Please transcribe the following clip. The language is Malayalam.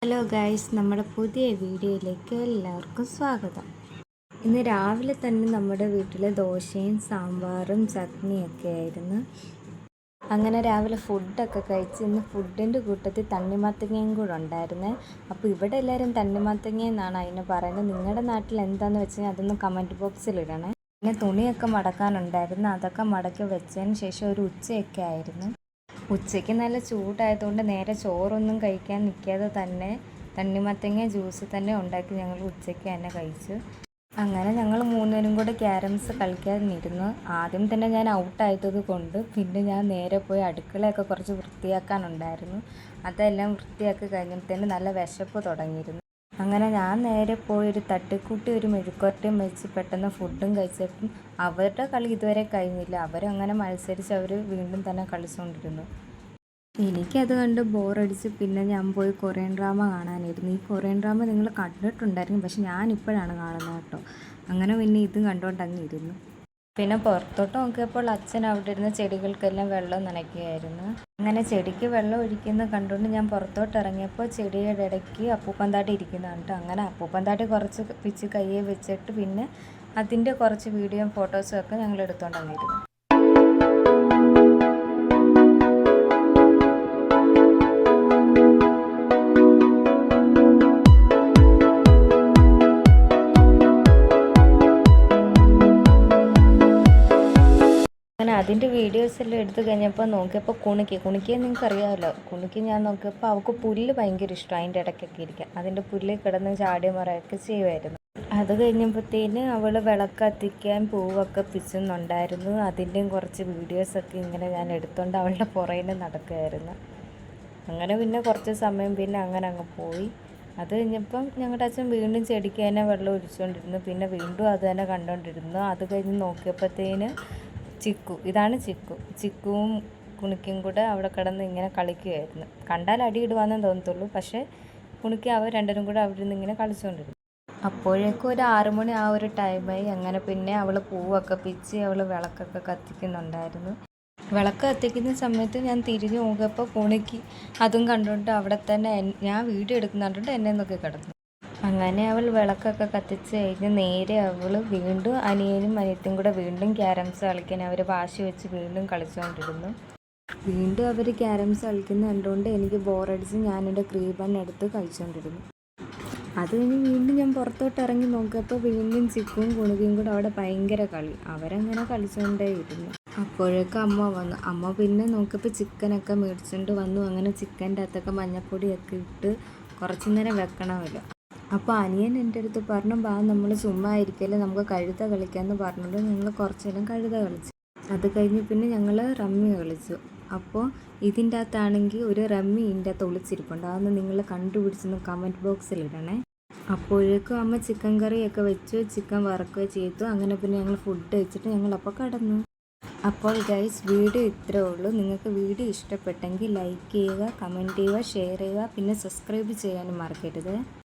ഹലോ ഗൈസ്, നമ്മുടെ പുതിയ വീഡിയോയിലേക്ക് എല്ലാവർക്കും സ്വാഗതം. ഇന്ന് രാവിലെ തന്നെ നമ്മുടെ വീട്ടിൽ ദോശയും സാമ്പാറും ചട്നിയൊക്കെ ആയിരുന്നു. അങ്ങനെ രാവിലെ ഫുഡൊക്കെ കഴിച്ച് ഇന്ന് ഫുഡിൻ്റെ കൂട്ടത്തിൽ തണ്ണിമത്തങ്ങയും കൂടെ ഉണ്ടായിരുന്നേ. അപ്പോൾ ഇവിടെ എല്ലാവരും തണ്ണിമത്തങ്ങ എന്നാണ് അതിന് പറയുന്നത്. നിങ്ങളുടെ നാട്ടിൽ എന്താണെന്ന് വെച്ച് കഴിഞ്ഞാൽ അതൊന്ന് കമൻറ്റ് ബോക്സിൽ ഇടണേ. പിന്നെ തുണിയൊക്കെ മടക്കാനുണ്ടായിരുന്നു, അതൊക്കെ മടക്കി വെച്ചതിന് ശേഷം ഒരു ഉച്ചയൊക്കെ ആയിരുന്നു. ഉച്ചയ്ക്ക് നല്ല ചൂടായതുകൊണ്ട് നേരെ ചോറൊന്നും കഴിക്കാൻ നിൽക്കാതെ തന്നെ തണ്ണിമത്തങ്ങ ജ്യൂസ് തന്നെ ഉണ്ടാക്കി ഞങ്ങൾ ഉച്ചയ്ക്ക് തന്നെ കഴിച്ചു. അങ്ങനെ ഞങ്ങൾ മൂന്നുപേരും കൂടെ ക്യാരംസ് കളിക്കാനിരുന്നു. ആദ്യം തന്നെ ഞാൻ ഔട്ടായത് കൊണ്ട് പിന്നെ ഞാൻ നേരെ പോയി അടുക്കളയൊക്കെ കുറച്ച് വൃത്തിയാക്കാനുണ്ടായിരുന്നു. അതെല്ലാം വൃത്തിയാക്കി കഴിഞ്ഞപ്പോഴത്തേന് നല്ല വിശപ്പ് തുടങ്ങിയിരുന്നു. അങ്ങനെ ഞാൻ നേരെ പോയി ഒരു തട്ടിക്കൂട്ടി ഒരു മെഴുക്കുവരട്ടിയും വെച്ച് പെട്ടെന്ന് ഫുഡും കഴിച്ചപ്പം അവരുടെ കളി ഇതുവരെ കഴിഞ്ഞില്ല. അവരങ്ങനെ മത്സരിച്ച് അവർ വീണ്ടും തന്നെ കളിച്ചുകൊണ്ടിരുന്നു. എനിക്കത് കണ്ട് ബോറടിച്ച് പിന്നെ ഞാൻ പോയി കൊറിയൻ ഡ്രാമ കാണാനിരുന്നു. ഈ കൊറിയൻ ഡ്രാമ നിങ്ങൾ കണ്ടിട്ടുണ്ടായിരിക്കും, പക്ഷെ ഞാനിപ്പോഴാണ് കാണുന്നത് കേട്ടോ. അങ്ങനെ പിന്നെ ഇതും കണ്ടുകൊണ്ട് ഇരുന്നു. പിന്നെ പുറത്തോട്ട് നോക്കിയപ്പോൾ അച്ഛൻ അവിടെ ഇരുന്ന് ചെടികൾക്കെല്ലാം വെള്ളം നനയ്ക്കുകയായിരുന്നു. അങ്ങനെ ചെടിക്ക് വെള്ളം ഒഴിക്കുന്ന കണ്ടുകൊണ്ട് ഞാൻ പുറത്തോട്ട് ഇറങ്ങിയപ്പോൾ ചെടിയുടെ ഇടയ്ക്ക് അപ്പൂപ്പന്താട്ടി ഇരിക്കുന്നുണ്ട്. അങ്ങനെ അപ്പൂപ്പന്താട്ടി കുറച്ച് പിച്ച് കയ്യെ വെച്ചിട്ട് പിന്നെ അതിൻ്റെ കുറച്ച് വീഡിയോയും ഫോട്ടോസും ഒക്കെ ഞങ്ങൾ എടുത്തുകൊണ്ടിരുന്നു. അങ്ങനെ അതിൻ്റെ വീഡിയോസ് എല്ലാം എടുത്തു കഴിഞ്ഞപ്പോൾ നോക്കിയപ്പോൾ കുണിക്ക് നിങ്ങൾക്ക് അറിയാമല്ലോ. കുണിക്ക് ഞാൻ നോക്കിയപ്പോൾ അവൾക്ക് പുല്ല് ഭയങ്കര ഇഷ്ടം, അതിൻ്റെ ഇടയ്ക്കൊക്കെ ഇരിക്കാം. അതിൻ്റെ പുല്ല് കിടന്ന് ചാടി മറയൊക്കെ ചെയ്യുമായിരുന്നു. അത് കഴിഞ്ഞപ്പോഴത്തേന് അവൾ വിളക്ക് കത്തിക്കാൻ പൂവൊക്കെ പിച്ചുന്നുണ്ടായിരുന്നു. അതിൻ്റെയും കുറച്ച് വീഡിയോസൊക്കെ ഇങ്ങനെ ഞാൻ എടുത്തുകൊണ്ട് അവളുടെ പുറകിൽ നടക്കുമായിരുന്നു. അങ്ങനെ പിന്നെ കുറച്ച് സമയം പിന്നെ അങ്ങനെ അങ്ങ് പോയി. അത് കഴിഞ്ഞപ്പം ഞങ്ങളുടെ അച്ഛൻ വീണ്ടും ചെടിക്ക് തന്നെ വെള്ളം ഒഴിച്ചുകൊണ്ടിരുന്നു. പിന്നെ വീണ്ടും അത് തന്നെ കണ്ടുകൊണ്ടിരുന്നു. അത് കഴിഞ്ഞ് നോക്കിയപ്പോഴത്തേന് ഇതാണ് ചിക്കുവും കുണിക്കും കൂടെ അവിടെ കിടന്ന് ഇങ്ങനെ കളിക്കുകയായിരുന്നു. കണ്ടാൽ അടിയിടുവാന്നേ തോന്നത്തുള്ളൂ, പക്ഷേ കുണിക്ക് അവർ രണ്ടുപേരും കൂടെ അവിടെ നിന്ന് ഇങ്ങനെ കളിച്ചുകൊണ്ടിരുന്നു. അപ്പോഴേക്കും ഒരു 6 മണി ആ ഒരു ടൈമായി. അങ്ങനെ പിന്നെ അവൾ പൂവൊക്കെ പിച്ച് അവൾ വിളക്കൊക്കെ കത്തിക്കുന്നുണ്ടായിരുന്നു. വിളക്ക് കത്തിക്കുന്ന സമയത്ത് ഞാൻ തിരിഞ്ഞു നോക്കിയപ്പോൾ കുണിക്ക് അതും കണ്ടുകൊണ്ട് അവിടെ തന്നെ ഞാൻ വീഡിയോ എടുക്കുന്നുണ്ട് എന്നെ നോക്കി കിടന്നു. അങ്ങനെ അവൾ വിളക്കൊക്കെ കത്തിച്ച് കഴിഞ്ഞ് നേരെ അവൾ വീണ്ടും അനിയനും അനിയത്തിയും കൂടെ വീണ്ടും ക്യാരംസ് കളിക്കാൻ അവർ വാശി വെച്ച് വീണ്ടും കളിച്ചുകൊണ്ടിരുന്നു. വീണ്ടും അവർ ക്യാരംസ് കളിക്കുന്ന കണ്ടുകൊണ്ട് എനിക്ക് ബോറടിച്ച് ഞാനെൻ്റെ ക്രീബൺ എടുത്ത് കളിച്ചുകൊണ്ടിരുന്നു. അത് കഴിഞ്ഞ് വീണ്ടും ഞാൻ പുറത്തോട്ട് ഇറങ്ങി നോക്കിയപ്പോൾ വീണ്ടും ചിക്കും കുണുകിയും കൂടെ അവിടെ ഭയങ്കര കളി. അവരങ്ങനെ കളിച്ചുകൊണ്ടേയിരുന്നു. അപ്പോഴേക്കും അമ്മ വന്നു. അമ്മ പിന്നെ നോക്കിയപ്പോൾ ചിക്കനൊക്കെ മേടിച്ചുകൊണ്ട് വന്നു. അങ്ങനെ ചിക്കൻ്റെ അകത്തൊക്കെ മഞ്ഞപ്പൊടിയൊക്കെ ഇട്ട് കുറച്ച് നേരം വെക്കണമല്ലോ. അപ്പോൾ അനിയൻ എൻ്റെ അടുത്ത് പറഞ്ഞു, ബാ നമ്മൾ ചുമ്മാ ഇരിക്കല്ലേ, നമുക്ക് കഴുത കളിക്കാമെന്ന് പറഞ്ഞുകൊണ്ട് ഞങ്ങൾ കുറച്ച് നേരം കഴുത കളിച്ചു. അത് കഴിഞ്ഞ് പിന്നെ ഞങ്ങൾ റമ്മി കളിച്ചു. അപ്പോൾ ഇതിൻ്റെ അകത്താണെങ്കിൽ ഒരു റമ്മി ഇതിൻ്റെ അകത്ത് ഒളിച്ചിരിപ്പുണ്ട്. അതൊന്ന് നിങ്ങൾ കണ്ടുപിടിച്ചൊന്ന് കമൻറ്റ് ബോക്സിൽ ഇടണേ. അപ്പോഴേക്കും അമ്മ ചിക്കൻ കറിയൊക്കെ വെച്ചു, ചിക്കൻ വറക്കുകയോ ചെയ്തു. അങ്ങനെ പിന്നെ ഞങ്ങൾ ഫുഡ് കഴിച്ചിട്ട് ഞങ്ങളപ്പോൾ കടന്നു. അപ്പോൾ ഗൈസ്, വീഡിയോ ഇത്രേ ഉള്ളൂ. നിങ്ങൾക്ക് വീഡിയോ ഇഷ്ടപ്പെട്ടെങ്കിൽ ലൈക്ക് ചെയ്യുക, കമൻറ്റ് ചെയ്യുക, ഷെയർ ചെയ്യുക, പിന്നെ സബ്സ്ക്രൈബ് ചെയ്യാനും മറക്കരുത്.